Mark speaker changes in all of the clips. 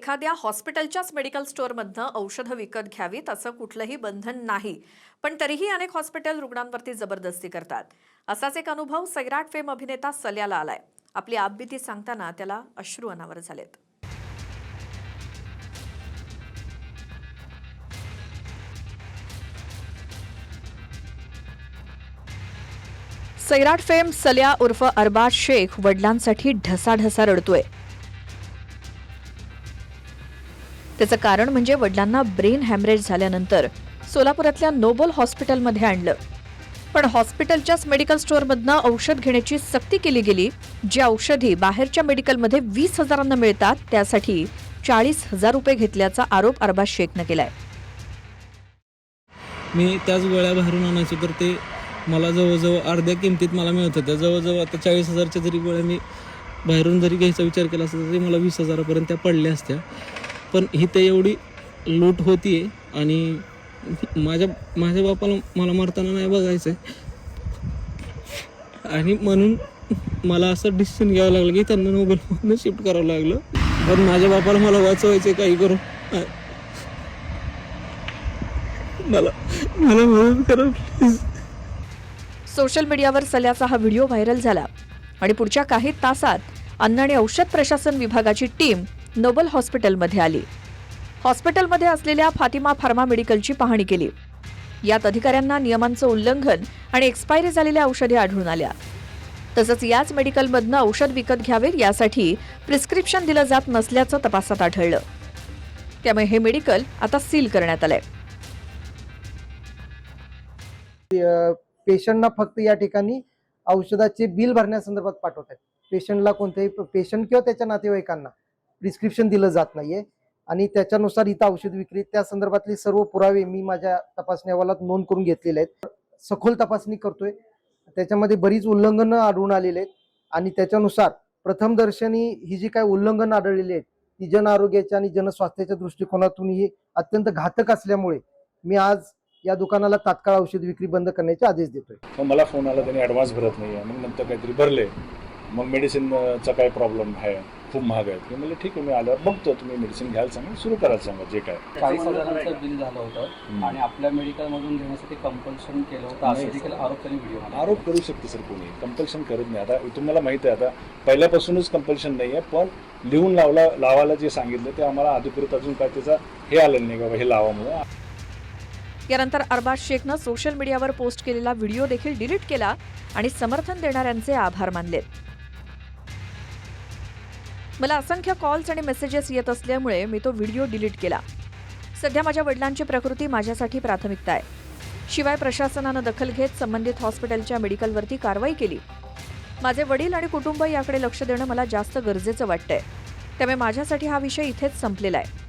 Speaker 1: एखाद्या हॉस्पिटलच्याच मेडिकल स्टोअरमधनं औषधं विकत घ्यावीत असं कुठलंही बंधन नाही, पण तरीही अनेक हॉस्पिटल रुग्णांवरती जबरदस्ती करतात. असाच एक अनुभव सैराट फेम अभिनेता सल्याला आलाय. आपली आपबीती सांगताना त्याला अश्रू अनावर झालेत. सैराट फेम सल्या उर्फ अरबाज शेख वडिलांसाठी ढसाढसा रडतोय. त्याचं कारण म्हणजे वडिलांना ब्रेन हॅमरेज झाल्यानंतर सोलापुरातल्या नोबल हॉस्पिटलमध्ये आणलं. पण हॉस्पिटलच्याच मेडिकल स्टोअरमधनं औषध घेण्याची सक्ती केली गेली. जी औषधी बाहेरच्या मेडिकलमध्ये 20,000 मिळतात त्यासाठी 40,000 रुपये घेतल्याचा आरोप अरबाज शेखनं केलाय.
Speaker 2: मी त्याच गोळ्या बाहेरून आणायचो तर ते मला जवळजवळ अर्ध्या किमतीत मला मिळत होत्या. जवळजवळ आता 40,000च्या जरी गोळ्या मी बाहेरून जरी घ्यायचा विचार केला असता तरी मला 20,000पर्यंत त्या पडल्या असत्या. पण इथे एवढी लूट होतीये आणि माझ्या बापाला मला मरताना नाही बघायचं आणि म्हणून मला असं डिसिजन घ्यावं लागलं की त्यांना नोबेलमधून शिफ्ट करावं लागलं. पण माझ्या बापाला मला वाचवायचं काही करून. मला मदत करा प्लीज.
Speaker 1: सोशल मीडियावर सल्याचा हा व्हिडिओ व्हायरल झाला आणि पुढच्या काही तासात अन्न आणि औषध प्रशासन विभागाची टीम नोबल हॉस्पिटलमध्ये आली. हॉस्पिटलमध्ये असलेल्या फातिमा फार्मा मेडिकलची पाहणी केली. यात अधिकाऱ्यांना नियमांचं उल्लंघन आणि एक्सपायरी झालेल्या औषधे आढळून आल्या. तसंच याच मेडिकलमधनं औषध विकत घ्यावे यासाठी प्रिस्क्रिप्शन दिलं जात नसल्याचं तपासात आढळलं. त्यामुळे हे मेडिकल आता सील करण्यात आलंय.
Speaker 3: पेशंटना फक्त या ठिकाणी औषधाचे बिल भरण्यासंदर्भात पाठवतात. पेशंटला कोणत्याही पेशंट किंवा त्याच्या नातेवाईकांना प्रिस्क्रिप्शन दिलं जात नाहीये आणि त्याच्यानुसार इथं औषध विक्री त्या संदर्भातले सर्व पुरावे मी माझ्या तपासणी अहवालात नोंद करून घेतलेले आहेत. सखोल तपासणी करतोय. त्याच्यामध्ये बरीच उल्लंघनं आढळून आलेले आहेत आणि त्याच्यानुसार प्रथमदर्शनी ही जी काय उल्लंघन आढळलेली आहेत ती जन आरोग्याच्या आणि जनस्वास्थ्याच्या दृष्टिकोनातून ही अत्यंत घातक असल्यामुळे मी आज या दुकानाला तात्काळ औषध विक्री बंद करण्याचे आदेश देतोय.
Speaker 4: मग मला फोन आला, त्यांनी ॲडव्हान्स भरत नाही आहे, मग नंतर काहीतरी भरले, मग मेडिसिनचा काय प्रॉब्लेम आहे, खूप महाग आहे. म्हणजे ठीक आहे, मी आल्यावर बघतो, तुम्ही मेडिसिन घ्यायला सांगा, सुरू करायला सांगा जे काय.
Speaker 5: 40,000चं बिल झालं होतं आणि आपल्या मेडिकलमधून घेण्यासाठी कंपल्शन केलं होतं असं देखील आरोप त्यांनी व्हिडिओ
Speaker 4: आरोप करू शकते सर, कोणी कंपल्शन करत नाही. आता तुम्हाला माहिती आहे, आता पहिल्यापासूनच कंपल्शन नाही आहे, पण लिहून लावायला जे सांगितलं ते आम्हाला अधिकृत अजून काय त्याचा हे आलेलं नाही बाबा हे लावा म्हणून.
Speaker 1: यानंतर अरबाज शेखनं सोशल मीडियावर पोस्ट केलेला व्हिडिओ देखील डिलीट केला आणि समर्थन देणाऱ्यांचे आभार मानले. मला असंख्य कॉल्स आणि मेसेजेस येत असल्यामुळे मी तो व्हिडिओ डिलीट केला. सध्या माझ्या वडिलांची प्रकृती माझ्यासाठी प्राथमिकता आहे. शिवाय प्रशासनानं दखल घेत संबंधित हॉस्पिटलच्या मेडिकलवरती कारवाई केली. माझे वडील आणि कुटुंब याकडे लक्ष देणं मला जास्त गरजेचं वाटतंय. त्यामुळे माझ्यासाठी हा विषय इथेच संपलेला आहे.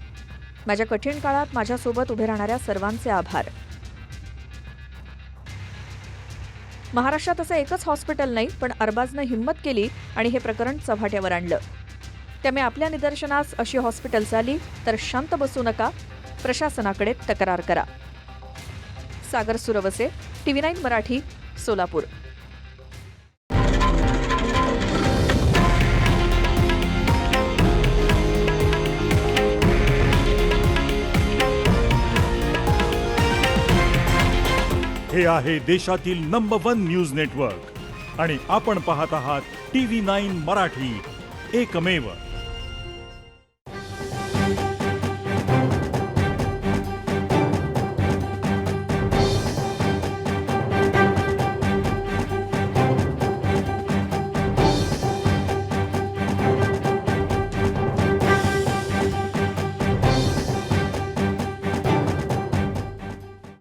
Speaker 1: माझ्या कठीण काळात माझ्यासोबत उभे राहणाऱ्या सर्वांचे आभार. महाराष्ट्रात असं एकच हॉस्पिटल नाही, पण अरबाजनं हिंमत केली आणि हे प्रकरण चव्हाट्यावर आणलं. त्यामुळे आपल्या निदर्शनास अशी हॉस्पिटल्स आली तर शांत बसू नका, प्रशासनाकडे तक्रार करा. सागर सुरवसे, TV9 मराठी, सोलापूर.
Speaker 6: हे आहे देशातील नंबर 1 न्यूज नेटवर्क आणि आपण पाहत आहात TV9 मराठी, एकमेव.